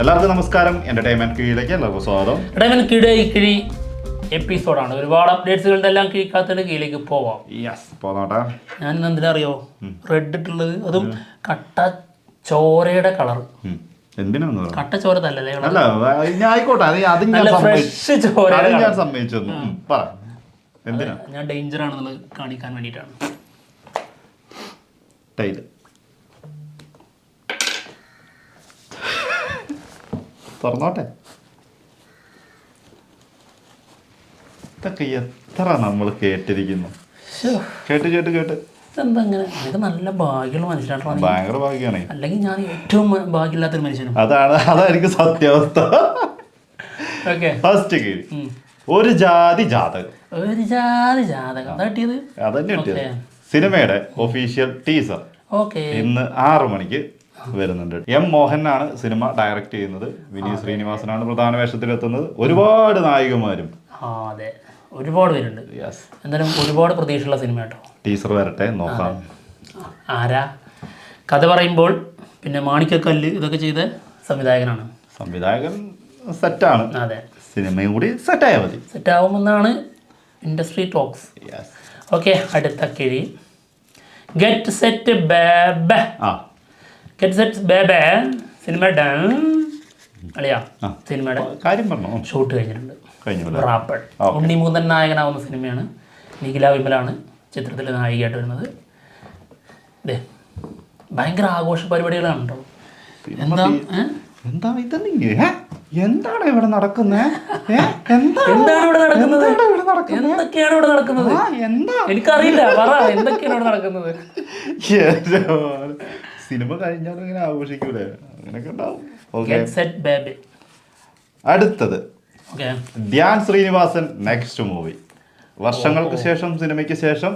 എല്ലാവർക്കും നമസ്കാരം. എന്റർടൈൻമെന്റ് കീഴിലേക്ക് എല്ലാവർക്കും സ്വാഗതം. എന്റർടൈൻമെന്റ് കിഴി എപ്പിസോഡാണ്. ഒരുപാട് അപ്ഡേറ്റ്സുകളുടെ എല്ലാം കീഴിക്കാത്തതിന്റെ കീഴിലേക്ക് പോവാം. പോന്നോട്ടെ. ഞാൻ എന്തിനാ അറിയോ റെഡ് ഇട്ടുള്ളത്? അതും കട്ട ചോരയുടെ കളർ. എന്തിനാന്ന് കട്ട ചോര തല്ലല്ലേ? ആയിക്കോട്ടെ, ഫ്രഷ് ചോര ഞാൻ സമ്മതിച്ചു. എന്തിനാ? ഞാൻ ഡേഞ്ചർ ആണെന്നുള്ളത് കാണിക്കാൻ വേണ്ടിയിട്ടാണ്. ടൈല് തുറന്നോട്ടെ. ഇതൊക്കെ എത്ര നമ്മൾ കേട്ടിരിക്കുന്നു. കേട്ട് എന്താ അങ്ങനെ? ഇത് നല്ല ഭാഗ്യമുള്ള മനുഷ്യനാണ്. ഭയങ്കര ഭാഗ്യമാണ്. അല്ലെങ്കിൽ ഞാൻ ഏറ്റവും ഭാഗ്യമില്ലാത്തൊരു മനുഷ്യനാണ്. അതായിരിക്കും സത്യാവസ്ഥ. ഫസ്റ്റ് കീഴ് ഒരു ജാതി ജാതകം. അതാ കിട്ടിയത്. അതന്നെ കിട്ടിയത്. സിനിമയുടെ ഒഫീഷ്യൽ ടീസർ ഇന്ന് 6 മണിക്ക് വരുന്നുണ്ട്. എം മോഹനാണ് സിനിമ ഡയറക്റ്റ് ചെയ്യുന്നത്. വിനീത് ശ്രീനിവാസനാണ് പ്രധാന വേഷത്തിലെത്തുന്നത്. ഒരുപാട് നായികമാരും അതെ, ഒരുപാട് പേരുണ്ട്. എന്തായാലും ഒരുപാട് പ്രതീക്ഷയുള്ള സിനിമ കേട്ടോ. ടീസർ വരട്ടെ, നോക്കാം. ആരാ കഥ പറയുമ്പോൾ പിന്നെ മാണിക്കക്കല്ല് ഇതൊക്കെ ചെയ്ത സംവിധായകൻ സെറ്റാണ്. അതെ, സിനിമയും കൂടി സെറ്റായാൽ മതി. സെറ്റാവുമെന്നാണ് ഇൻഡസ്ട്രി ടോക്സ്. ഓക്കെ, അടുത്ത കിഴി ഗെറ്റ് സെറ്റ് ബേബേ. ഗെറ്റ് സെറ്റ് ബേബേ സിനിമയുടെ സിനിമയുടെ കാര്യം പറഞ്ഞോ, ഷൂട്ട് കഴിഞ്ഞിട്ടുണ്ട്. റാപ്പഡ് ഉണ്ണിമൂന്നൻ നായകനാവുന്ന സിനിമയാണ്. നിഖില വിമലാണ് ചിത്രത്തിൽ നായികയായിട്ട് വരുന്നത്. അതെ, ഭയങ്കര ആഘോഷ പരിപാടികളാണ് കേട്ടോ. എന്താണ് ഇവിടെ നടക്കുന്നത്? എന്തൊക്കെയാണ് ഇവിടെ നടക്കുന്നത്? എനിക്കറിയില്ല, പറ, എന്തൊക്കെയാണ് ഇവിടെ നടക്കുന്നത്? സിനിമ കഴിഞ്ഞാലും ഇങ്ങനെ ആഘോഷിക്കൂലേ? അങ്ങനെയൊക്കെ ഉണ്ടാവും. അടുത്തത് ധ്യാൻ ശ്രീനിവാസൻ നെക്സ്റ്റ് മൂവി. വർഷങ്ങൾക്ക് ശേഷം, സിനിമയ്ക്ക് ശേഷം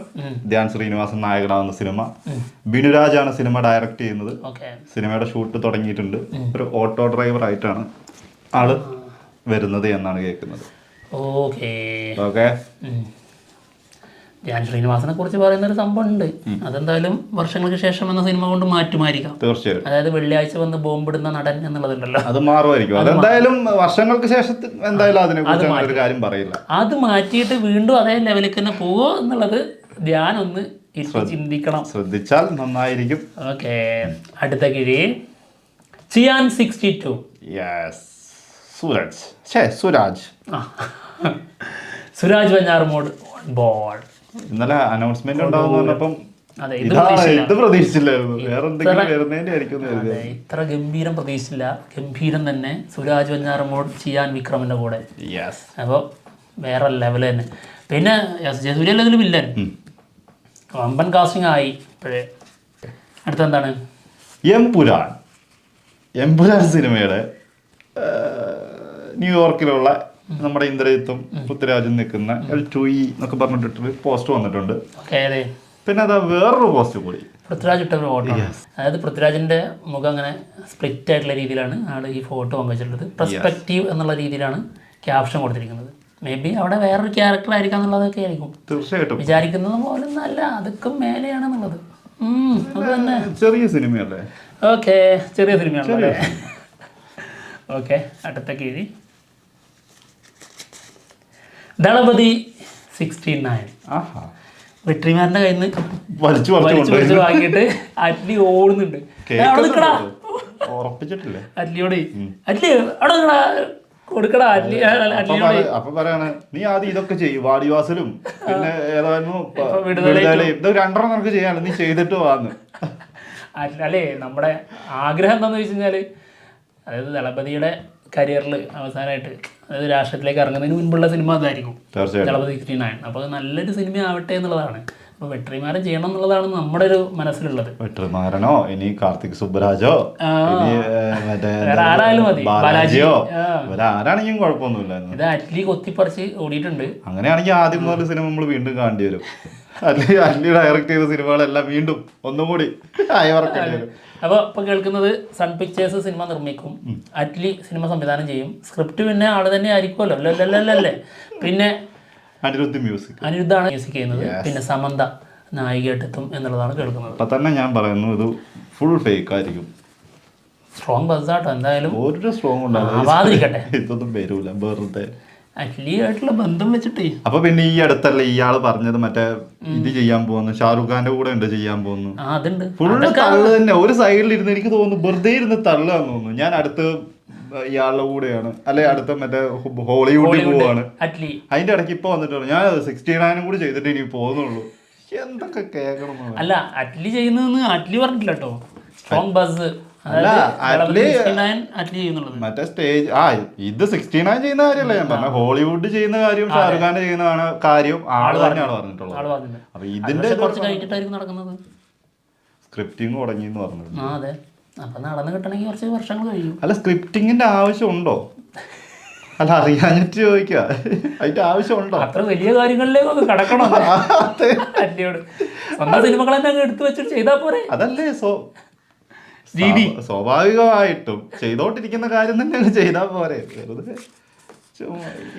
ധ്യാൻ ശ്രീനിവാസൻ നായകനാവുന്ന സിനിമ. ബിനുരാജാണ് സിനിമ ഡയറക്റ്റ് ചെയ്യുന്നത്. സിനിമയുടെ ഷൂട്ട് തുടങ്ങിയിട്ടുണ്ട്. ഒരു ഓട്ടോ ഡ്രൈവർ ആയിട്ടാണ് ആള് വരുന്നത് എന്നാണ് കേൾക്കുന്നത്. ഓക്കെ, ധ്യാൻ ശ്രീനിവാസനെ കുറിച്ച് പറയുന്ന ഒരു സംഭവം ഉണ്ട്. അതെന്തായാലും വർഷങ്ങൾക്ക് ശേഷം എന്ന സിനിമ കൊണ്ട് മാറ്റുമായിരിക്കാം. തീർച്ചയായും. അതായത് വെള്ളിയാഴ്ച വന്ന് ബോംബിടുന്ന നടൻ എന്നുള്ളതുണ്ടല്ലോ, അത് മാറുമായിരിക്കും. അതെന്തായാലും വർഷങ്ങൾക്ക് ശേഷം എന്തായാലും അതിനെ കുറിച്ച് ഒരു കാര്യം പറയില്ല. അത് മാറ്റിയിട്ട് വീണ്ടും അതേ ലെവലിൽ തന്നെ പോവോ എന്നുള്ളത് ധ്യാൻ ഒന്ന് ചിന്തിക്കണം. ശ്രദ്ധിച്ചാൽ നന്നായിരിക്കും. ഓക്കെ, അടുത്ത കിഴി ചിയാൻ 62. Suraj Venjaramoodu on board. ഇന്നലെ അനൗൺസ്മെന്റ് ഉണ്ടാവുന്ന പറഞ്ഞപ്പം ഇത് പ്രതീക്ഷിച്ചില്ലായിരുന്നു. വേറെ എന്തെങ്കിലും വരുന്നതിന്റെ ആയിരിക്കും. ഇത്ര ഗംഭീരം പ്രതീക്ഷിച്ചില്ല. ഗംഭീരം തന്നെ. സുരാജ് വെഞ്ഞാറമൂട് ചിയാൻ വിക്രമിന്റെ കൂടെ. അപ്പോൾ വേറെ ലെവൽ തന്നെ. പിന്നെ ജസൂര്യല്ലേ വില്ലൻ. വമ്പൻ കാസ്റ്റിംഗ് ആയി. ഇപ്പോഴേ അടുത്തെന്താണ്? എംപുരാൻ സിനിമയുടെ ന്യൂയോർക്കിലുള്ള നമ്മുടെ ഇന്ദ്രജിത്തും പൃഥ്വിരാജും നിൽക്കുന്ന L2E എന്നൊക്കെ പറഞ്ഞിട്ട് പോസ്റ്റ് വന്നിട്ടുണ്ട്. പിന്നെ അതാ വേറൊരു പോസ്റ്റ് കൂടി പൃഥ്വിരാജ് ഇട്ട ഒരു ഫോട്ടോ. അതായത് പൃഥ്വിരാജിന്റെ മുഖം അങ്ങനെ സ്പ്ലിറ്റ് ആയിട്ടുള്ള രീതിയിലാണ് ആള് ഈ ഫോട്ടോ പങ്കുവച്ചിട്ടുള്ളത്. പെർസ്പെക്റ്റീവ് എന്നുള്ള രീതിയിലാണ് ക്യാപ്ഷൻ കൊടുത്തിരിക്കുന്നത്. മേ ബി അവിടെ വേറൊരു ക്യാരക്ടർ ആയിരിക്കാം എന്നുള്ളതൊക്കെ ആയിരിക്കും. തീർച്ചയായിട്ടും വിചാരിക്കുന്നത് പോലെ നല്ല അതൊക്കെ മേലെയാണെന്നുള്ളത്. അത് തന്നെ ചെറിയ സിനിമയല്ലേ? ഓക്കെ, ചെറിയ സിനിമയാണല്ലേ? ഓക്കെ, അടുത്ത കിഴി ദളപതി 69. വെട്രിമാരന്റെ കയ്യിൽ നിന്ന് വലിച്ചു വാങ്ങിയിട്ട് അറ്റ്ലി ഓടുന്നുണ്ട്. അറ്റ്ലിയോട് അവിടെ കൊടുക്കടാ. അപ്പൊ പറയാണ്, നീ ആദ്യം ഇതൊക്കെ ചെയ്യും, വാടിവാസലും പിന്നെ ഏതായിരുന്നു ഇത് 2 നിനക്ക് ചെയ്യാനല്ലോ, നീ ചെയ്തിട്ട് വാന്ന്. അല്ലേ, നമ്മുടെ ആഗ്രഹം എന്താന്ന് വെച്ച് കഴിഞ്ഞാല്, അതായത് ദളപതിയുടെ കരിയറിൽ അവസാനമായിട്ട്, അതായത് രാഷ്ട്രീയത്തിലേക്ക് ഇറങ്ങുന്നതിന് മുൻപുള്ള സിനിമ അതായിരിക്കും ദളപതി 69. അപ്പോൾ നല്ലൊരു സിനിമ ആവട്ടെ എന്നുള്ളതാണ്. അപ്പോൾ വെട്രിമാരൻ ചെയ്യണം എന്നുള്ളതാണ് നമ്മുടെ ഒരു മനസ്സിലുള്ളത്. വെട്രിമാരനോ ഇനി കാർത്തിക് സുബ്രാജോ ആരായാലും മതി, ബാലാജിയോ ആരാണെങ്കിലും കുഴപ്പമൊന്നുമില്ല. ഇത് അറ്റ്ലി കൊത്തിപ്പറിച്ച് ഓടിയിട്ടുണ്ട്. അങ്ങനെയാണെങ്കിൽ ആദ്യം മുതൽ സിനിമ നമ്മൾ വീണ്ടും കാണേണ്ടി വരും. അല്ലി ഡയറക്റ്റ് ചെയ്ത സിനിമകളെല്ലാം വീണ്ടും ഒന്നും കൂടി അയവർക്കേണ്ടി വരും. അപ്പോൾ ഇപ്പോൾ കേൾക്കുന്നത് സൺ പിക്ചേഴ്സ് സിനിമ നിർമ്മിക്കും, അറ്റ്ലി സിനിമ സംവിധാനം ചെയ്യും, സ്ക്രിപ്റ്റ് പിന്നെ ആള് തന്നെ ആയിരിക്കുമല്ലോ. അല്ലല്ലേ. പിന്നെ അനിരുദ്ധാണ് മ്യൂസിക് ചെയ്യുന്നത്. പിന്നെ സമന്ത നായികയായിട്ടെത്തും എന്നുള്ളതാണ് കേൾക്കുന്നത്. അപ്പം തന്നെ ഞാൻ പറയുന്നു, ഇത് ഫുൾ ഫേക്ക് ആയിരിക്കും. സ്ട്രോങ് ബസ്സാട്ടോ എന്തായാലും. ഒരു സ്ട്രോങ് ആവാതിരിക്കട്ടെ. ഇതൊന്നും വരൂല വെറുതെ അറ്റ്ലിയായിട്ടുള്ള ബന്ധം വെച്ചിട്ടേ. അപ്പൊ പിന്നെ ഈ അടുത്തല്ലേ ഇയാള് പറഞ്ഞത് മറ്റേ ഇത് ചെയ്യാൻ പോകുന്നു, ഷാറുഖ് ഖാന്റെ കൂടെ ഉണ്ട് ചെയ്യാൻ പോകുന്നു. അതുണ്ട് ഫുള്ള് തള്ളു തന്നെ. ഒരു സൈഡിൽ ഇരുന്ന് എനിക്ക് തോന്നുന്നു വെറുതെ ഇരുന്ന് തള്ളാന്ന് തോന്നുന്നു. ഞാൻ അടുത്ത് ഇയാളുടെ കൂടെയാണ് അല്ലെ അടുത്ത മറ്റേ ഹോളിവുഡിൽ പോവാണ്. അതിന്റെ ഇടയ്ക്ക് ഇപ്പൊ വന്നിട്ടാണ് ഞാൻ 69 കൂടി ചെയ്തിട്ട് ഇനി പോകുന്നുള്ളൂ. എന്തൊക്കെ കേൾക്കണം. അല്ല അറ്റ്ലി ചെയ്യുന്നതെന്ന് അറ്റ്ലി പറഞ്ഞിട്ടില്ല കേട്ടോ. സ്ട്രോങ് ബസ് മറ്റേ സ്റ്റേജ് ഇത് 69 ചെയ്യുന്ന കാര്യമല്ല ഞാൻ പറഞ്ഞ, ഹോളിവുഡ് ചെയ്യുന്ന കാര്യം ഷാറുഖ് ഖാൻ ചെയ്യുന്ന കാര്യം ആള് തന്നെയാണ് പറഞ്ഞിട്ടുള്ളത്. അപ്പൊ ഇതിന്റെ നടക്കുന്നത് സ്ക്രിപ്റ്റിംഗ് തുടങ്ങി എന്ന് പറഞ്ഞു. അതെ, അപ്പൊ നടന്നു കിട്ടണമെങ്കിൽ കുറച്ച് വർഷങ്ങൾ കഴിയും. അല്ല സ്ക്രിപ്റ്റിങ്ങിന്റെ ആവശ്യമുണ്ടോ? അല്ല അറിയാഞ്ഞിട്ട് ചോദിക്കുക, അതിന്റെ ആവശ്യമുണ്ടോ? അത്ര വലിയ കാര്യങ്ങളിലേക്കൊക്കെ കടക്കണം. അറ്റ്ലിയോട് സ്വന്തം സിനിമകൾ തന്നെ എടുത്തു വെച്ചിട്ട് ചെയ്താൽ പോരെ. അതല്ലേ രീതി. സ്വാഭാവികമായിട്ടും ചെയ്തോണ്ടിരിക്കുന്ന കാര്യം തന്നെ ചെയ്താൽ പോരെ. വെറുതെ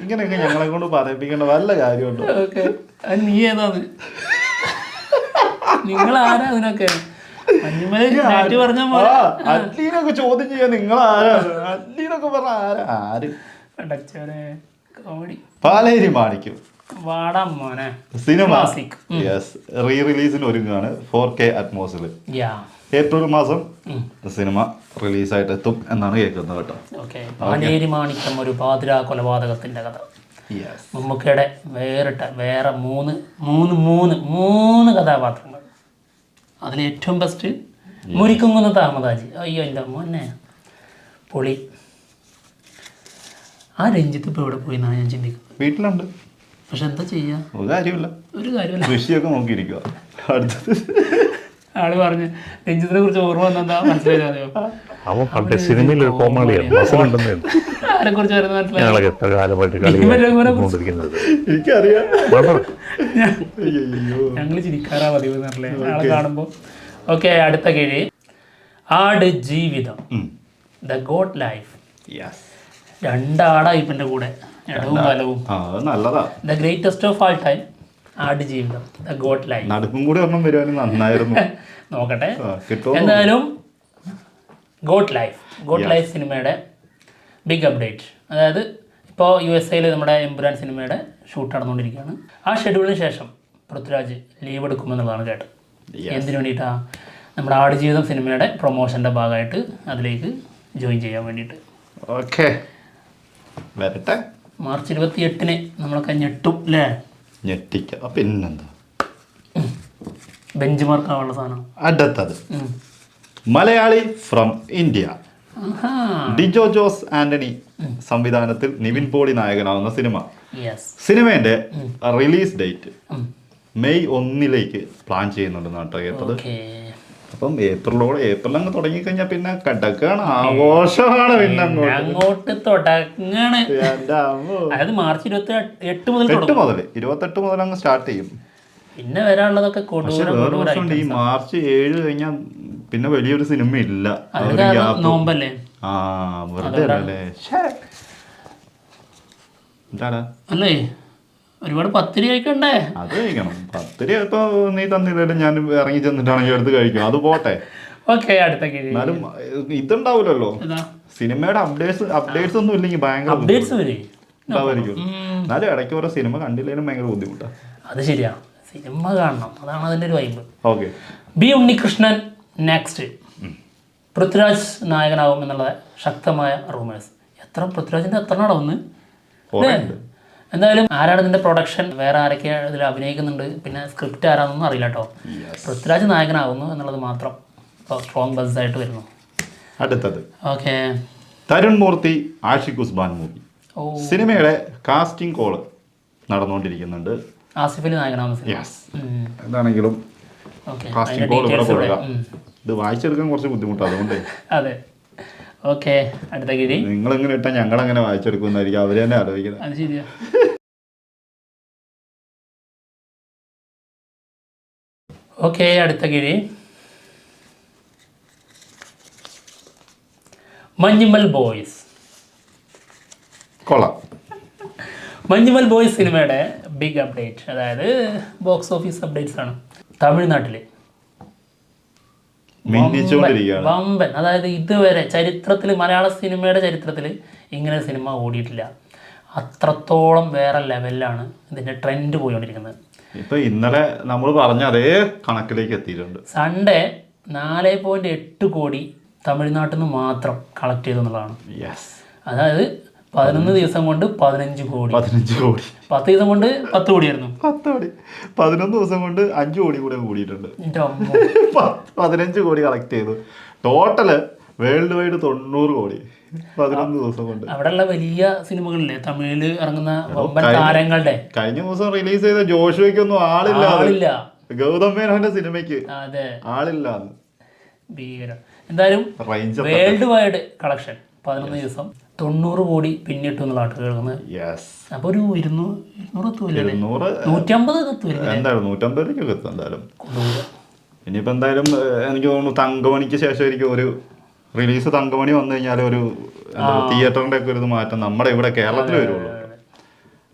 ഇങ്ങനെയൊക്കെ ഞങ്ങളെ കൊണ്ട് പറയിപ്പിക്കേണ്ട വല്ല കാര്യമുണ്ടോ? നീ ഏതാണ്? നിങ്ങൾ ആരാ അതിനൊക്കെ? അറ്റ്ലീനൊക്കെ ചോദ്യം ചെയ്യാൻ നിങ്ങൾ ആരാണ്? അറ്റ്ലീനൊക്കെ പറഞ്ഞ ആര്? പാലേരി മാണിക്കും സിനിമ റീ റിലീസിന് ഒരുങ്ങാണ് 4K അറ്റ്മോസിൽ. ഏപ്രിൽ മാസം സിനിമ റിലീസായിട്ട് എത്തും എന്നാണ് കേൾക്കുന്നത് കേട്ടോ. പാലേരി മാണിക്യം ഒരു പാതിരാ കൊലപാതകത്തിന്റെ കഥ. മമ്മൂക്കയുടെ വേറെ മൂന്ന് കഥാപാത്രങ്ങൾ. അതിലേറ്റവും ബെസ്റ്റ് മുരിക്കുംകുന്നത്ത് അഹമ്മദാജി. അയ്യോ എൻ്റെ മോനെ പൊളി. ആ രഞ്ജിത്ത് ഇപ്പോൾ എവിടെ പോയി എന്നാണ് ഞാൻ ചിന്തിക്കുന്നത്. വീട്ടിലുണ്ട്. പക്ഷെ എന്താ ചെയ്യാ? ഒരു കാര്യമില്ല. കൃഷിയൊക്കെ നോക്കിയിരിക്കുക. അടുത്തത് ആള് പറഞ്ഞു രഞ്ജിത്തിനെ കുറിച്ച് ഓർമ്മ വന്നെന്താ മനസ്സിലായോ? ആരെ കുറിച്ച് ഞങ്ങള് ചിരിക്കാറാ പതിവ് എന്നല്ലേ ആളെ കാണുമ്പോ. ഓക്കെ, അടുത്ത കിഴി Aadujeevitham, the goat life. രണ്ടാടാ ഇപ്പൻ്റെ കൂടെ ഇടവും വലവും. The greatest of all time, Aadujeevitham, the goat life. നടുക്കും കൂടി ഒരെണ്ണം വരുവാനും നന്നായിരുന്നു. നോക്കട്ടെ. എന്തായാലും ഗോട്ട് ലൈഫ് സിനിമയുടെ ബിഗ് അപ്ഡേറ്റ്. അതായത് ഇപ്പോൾ USA നമ്മുടെ എമ്പുരാൻ സിനിമയുടെ ഷൂട്ട് നടന്നുകൊണ്ടിരിക്കുകയാണ്. ആ ഷെഡ്യൂളിന് ശേഷം പൃഥ്വിരാജ് ലീവ് എടുക്കുമെന്നുള്ളതാണ് കേട്ടത്. എന്തിനു വേണ്ടിയിട്ടാണ്? നമ്മുടെ ആടുജീവിതം സിനിമയുടെ പ്രൊമോഷൻ്റെ ഭാഗമായിട്ട് അതിലേക്ക് ജോയിൻ ചെയ്യാൻ വേണ്ടിയിട്ട്. ഓക്കെ, വരട്ടെ. മാർച്ച് 28 നമ്മളൊക്കെ ഞെട്ടും അല്ലേ? ഞെട്ടിക്ക. പിന്നെന്താ ബെഞ്ച് മാർക്ക് ആവാനുള്ള സാധനം. അടുത്തത് മലയാളി ഫ്രം ഇന്ത്യ, ഡിജോ ജോസ് ആന്റണി സംവിധാനത്തിൽ നിവിൻ പോളി നായകനാവുന്ന സിനിമ. സിനിമയുടെ റിലീസ് ഡേറ്റ് മെയ് 1 പ്ലാൻ ചെയ്യുന്നുണ്ടെന്നാണ് കേട്ടത്. അപ്പം ഏപ്രിൽ അങ്ങ് തുടങ്ങിക്കഴിഞ്ഞാൽ പിന്നെ കടക്കാണ്, ആഘോഷമാണ്. പിന്നെ അങ്ങോട്ട് തുടങ്ങാണ്. അതായത് മാർച്ച് 28 മുതൽ അങ്ങ് സ്റ്റാർട്ട് ചെയ്യും. പിന്നെ വരാനുള്ളതൊക്കെ ഈ മാർച്ച് 7 കഴിഞ്ഞാൽ പിന്നെ വലിയൊരു സിനിമ ഇല്ല. നോമ്പല്ലേ? വെറുതെ അല്ലേ? അല്ലേ, ഒരുപാട് പത്തിരി കഴിക്കണ്ടേ? അത് കഴിക്കണം. പത്തിരി ഇപ്പൊ നീ തന്നില്ല, ഞാൻ ഇറങ്ങി ചെന്നിട്ടാണെങ്കിൽ എടുത്ത് കഴിക്കും. അത് പോട്ടെ. ഓക്കെ, അടുത്ത എന്നാലും ഇതുണ്ടാവൂലല്ലോ, സിനിമയുടെ അപ്ഡേറ്റ്സ് ഒന്നും ഇല്ലെങ്കിൽ ഭയങ്കര ഉണ്ടാവായിരിക്കും. എന്നാലും ഇടയ്ക്ക് ഓരോ സിനിമ കണ്ടില്ലെങ്കിലും ഭയങ്കര ബുദ്ധിമുട്ടാണ്. അത് ശരിയാ, സിനിമ കാണണം, അതാണ് അതിന്റെ ഒരു vibe. Okay, B Unnikrishnan next, Prithviraj നായകനാവും എന്നുള്ള ശക്തമായ റൂമേഴ്സ്. പൃഥ്വിരാജിന്റെ എത്ര നടന്ന് എന്തായാലും ആരാണ് ഇതിന്റെ പ്രൊഡക്ഷൻ, വേറെ ആരൊക്കെ ഇതിൽ അഭിനയിക്കുന്നുണ്ട്, പിന്നെ സ്ക്രിപ്റ്റ് ആരാണെന്നൊന്നും അറിയില്ല കേട്ടോ. പൃഥ്വിരാജ് നായകനാവുന്നു എന്നുള്ളത് മാത്രം ഇപ്പോൾ സ്ട്രോങ് ബസ് ആയിട്ട് വരുന്നു. അടുത്തത് ഓക്കെ, തരുൺ മൂർത്തി ആഷിഖ് ഉസ്മാൻ മൂവി സിനിമയുടെ കാസ്റ്റിംഗ് കോള് നടന്നുകൊണ്ടിരിക്കുന്നുണ്ട്. ആസിഫ് അലി നായകനാവുന്ന എന്താണെങ്കിലും കാസ്റ്റിംഗ് കോൾ ഇവിടെ കൊടുക്കാം. ഇത് വായിച്ചെടുക്കാൻ കുറച്ച് ബുദ്ധിമുട്ടാണ്, അതുകൊണ്ട് അതെ. ഓക്കെ, അടുത്ത കിഴി. നിങ്ങൾ എങ്ങനെ ഇട്ടാൽ ഞങ്ങൾ അങ്ങനെ വായിച്ചെടുക്കുന്നതായിരിക്കും, അവര് തന്നെ ആലോചിക്കുന്നത്. അത് ശരിയാ. ഓക്കെ, അടുത്ത കിഴി. മഞ്ഞുമൽ ബോയ്സ്. കൊള്ളാം. മഞ്ഞുമൽ ബോയ്സ് സിനിമയുടെ ബിഗ് അപ്ഡേറ്റ്, അതായത് ബോക്സ് ഓഫീസ് അപ്ഡേറ്റ്സ് ആണ്. തമിഴ്നാട്ടിൽ മിന്നിച്ചുകൊണ്ടിരിക്കുകയാണ്. വമ്പൻ. അതായത് ഇതുവരെ ചരിത്രത്തിൽ, മലയാള സിനിമയുടെ ചരിത്രത്തിൽ ഇങ്ങനെ സിനിമ ഓടിയിട്ടില്ല. അത്രത്തോളം വേറെ ലെവലിലാണ് ഇതിന്റെ ട്രെൻഡ് പോയിക്കൊണ്ടിരിക്കുന്നത്. ഇപ്പൊ ഇന്നലെ നമ്മൾ പറഞ്ഞ അതേ കണക്കിലേക്ക് എത്തിയിട്ടുണ്ട്. സൺഡേ 4.8 കോടി തമിഴ്നാട്ടിൽ നിന്ന് മാത്രം കളക്ട് ചെയ്തെന്നുള്ളതാണ്. അതായത് 11 ദിവസം കൊണ്ട് 15 കോടി. 10 ദിവസം കൊണ്ട് 10 കോടിയായിരുന്നു. 11 ദിവസം കൊണ്ട് 5 കോടി കൂടെ കൂടിയിട്ടുണ്ട്. 15 കോടി കളക്ട് ചെയ്തു. ടോട്ടല് വേൾഡ് വൈഡ് 90 കോടി 11 ദിവസം കൊണ്ട്. അവിടെയുള്ള വലിയ സിനിമകളിലെ തമിഴില് ഇറങ്ങുന്ന വമ്പൻ താരങ്ങളുടെ കഴിഞ്ഞ ദിവസം റിലീസ് ചെയ്ത ജോഷുവയ്ക്കൊന്നും ആളില്ല. ഗൗതം മേനോന്റെ സിനിമയ്ക്ക് ആളില്ല. ഭീകരം. എന്തായാലും വേൾഡ് വൈഡ് കളക്ഷൻ 11 ദിവസം 90 കോടി പിന്നിട്ടു എന്നുള്ളതാണ് കേൾക്കുന്നത്. അപ്പൊ ഒരു 200 എന്തായാലും 150 എത്തും എന്തായാലും. ഇനിയിപ്പോ എന്തായാലും എനിക്ക് തോന്നുന്നു തങ്കമണിക്ക് ശേഷമായിരിക്കും ഒരു റിലീസ്. തങ്കമണി വന്നു കഴിഞ്ഞാൽ ഒരു തിയേറ്ററിന്റെ ഒക്കെ ഒരു മാറ്റം നമ്മുടെ ഇവിടെ കേരളത്തിൽ വരുള്ളൂ.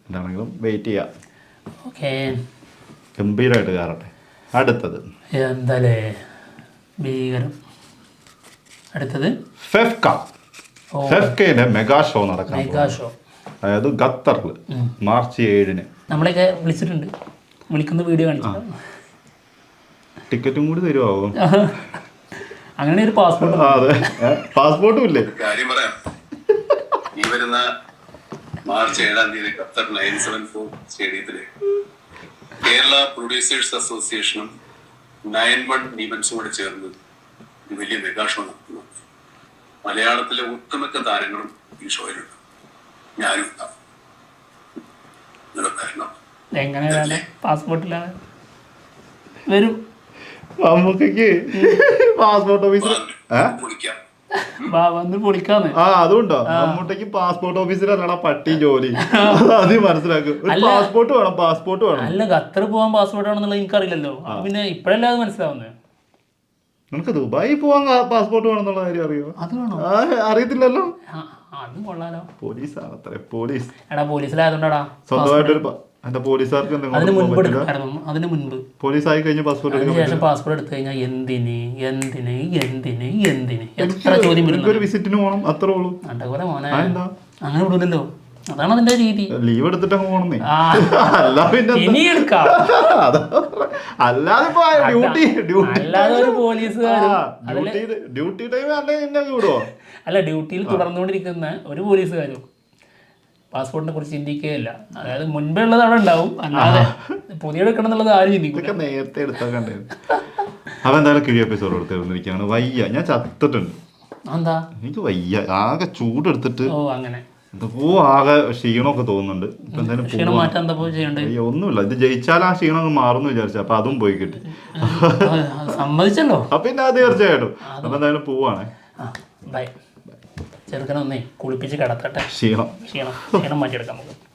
എന്താണെങ്കിലും വെയിറ്റ് ചെയ്യാം. ഗംഭീരമായിട്ട് കയറട്ടെ. അടുത്തത് എന്താലേ ഭീകരം. അടുത്തത് ഫെഫ്കയുടെ മെഗാ ഷോ നടക്കാം. അതായത് ഖത്തറിൽ മാർച്ച് 7-ന്. നമ്മളെയൊക്കെ വിളിച്ചിട്ടുണ്ട്. വിളിക്കുന്ന വീഡിയോ കാണിച്ചു. ടിക്കറ്റും കൂടി തരുമോ? അങ്ങനെ ഒരു പാസ്പോർട്ട്. അതെ, പാസ്പോർട്ടും ഇല്ലേ? കാര്യം പറയാം. ഈ വരുന്ന മാർച്ച് 7-ാം തീയതി ഖത്തർ 974 സ്റ്റേഡിയത്തില് കേരള പ്രൊഡ്യൂസേഴ്സ് അസോസിയേഷനും 91 ഈവൻസും കൂടെ ചേർന്ന് ഒരു വലിയ മെഗാ ഷോ നടത്തുന്നു. മലയാളത്തിലെ ഒട്ടുമിക്ക താരങ്ങളും ഈ ഷോയിലുണ്ട്. ഞാനും ഉണ്ടാവും. എങ്ങനെയാണ് പാസ്പോർട്ടില്ലാതെ വരും? നമുക്ക് പാസ്പോർട്ട് ഓഫീസിൽ വന്ന് പൊളിക്കാന്ന്. അതുകൊണ്ടോ? മമ്മൂട്ടിക്ക് പാസ്പോർട്ട് ഓഫീസിലല്ലടാ പട്ടി ജോലി. അത് മനസ്സിലാക്കും. പാസ്പോർട്ട് വേണം. അല്ല, ഖത്തർ പോകാൻ പാസ്പോർട്ട് ആണെന്നുള്ളത് എനിക്കറിയില്ലല്ലോ. പിന്നെ ഇപ്പഴല്ലേ അത് മനസ്സിലാവുന്നത്. നിനക്ക് ദുബായി പോവാൻ പാസ്പോർട്ട് വേണമെന്നുള്ള കാര്യം അറിയോ? അത് വേണോ? അറിയത്തില്ലല്ലോ. അത് കൊള്ളാലോ. പോലീസാണ് അത്രേ. പോലീസ് എടാ പോലീസിലായതുകൊണ്ടാടാ സ്വന്തമായിട്ടൊരു പോലീസുകാർക്ക് അതിന് മുൻപ് പോലീസായി കഴിഞ്ഞ പാസ്പോർട്ട് എടുത്തു കഴിഞ്ഞാൽ എന്തിന് എത്ര ചോദ്യം ഒരു വിസിറ്റിന് പോകണം, അത്രേ ഉള്ളൂ. അതുപോലെ മോനെ അങ്ങനെ വിടൂലല്ലോ. അതാണ് അതിന്റെ രീതി. ലീവ് എടുത്തിട്ട് പോകണമെന്നേ. ഇനി എടുക്കാം. അല്ലാതെ ഒരു പോലീസുകാരും ഡ്യൂട്ടി ടൈം അല്ലേ വിടുവോ? അല്ല, ഡ്യൂട്ടിയിൽ തുടർന്നുകൊണ്ടിരിക്കുന്ന ഒരു പോലീസുകാരും പാസ്പോർട്ടിനെ കുറിച്ച് ചിന്തിക്കുകയില്ല. അതായത് മുൻപേ ഉള്ളത് അവിടെ ഉണ്ടാവും, അല്ലാതെ പുതിയ എടുക്കണം എന്നുള്ളത് ആരും ചിന്തിക്കും. നേരത്തെ എടുത്താൽ കണ്ടത്. അവ എന്തായാലും കിഴി എപ്പിസോഡ് എടുത്തിരിക്കുകയാണ്. വയ്യ, ഞാൻ ചത്തിട്ടുണ്ട്. എന്താ? എനിക്ക് വയ്യ, ആകെ ചൂടെടുത്തിട്ട് അങ്ങനെ എന്തോ ആകെ ക്ഷീണമൊക്കെ തോന്നുന്നുണ്ട്. ഇപ്പൊ എന്തായാലും ഒന്നുമില്ല, ഇത് ജയിച്ചാൽ ആ ക്ഷീണം അങ്ങ് മാറുന്നു വിചാരിച്ചു. അപ്പൊ അതും പോയി കിട്ടി. സമ്മതിച്ചല്ലോ. അപ്പൊ പിന്നെ തീർച്ചയായിട്ടും. അപ്പൊ എന്തായാലും പോവാണേ. ചെറുക്കനൊന്നേ കുളിപ്പിച്ച് കിടത്തട്ടെ. ക്ഷീണം മാറ്റിയെടുക്കാം നമുക്ക്.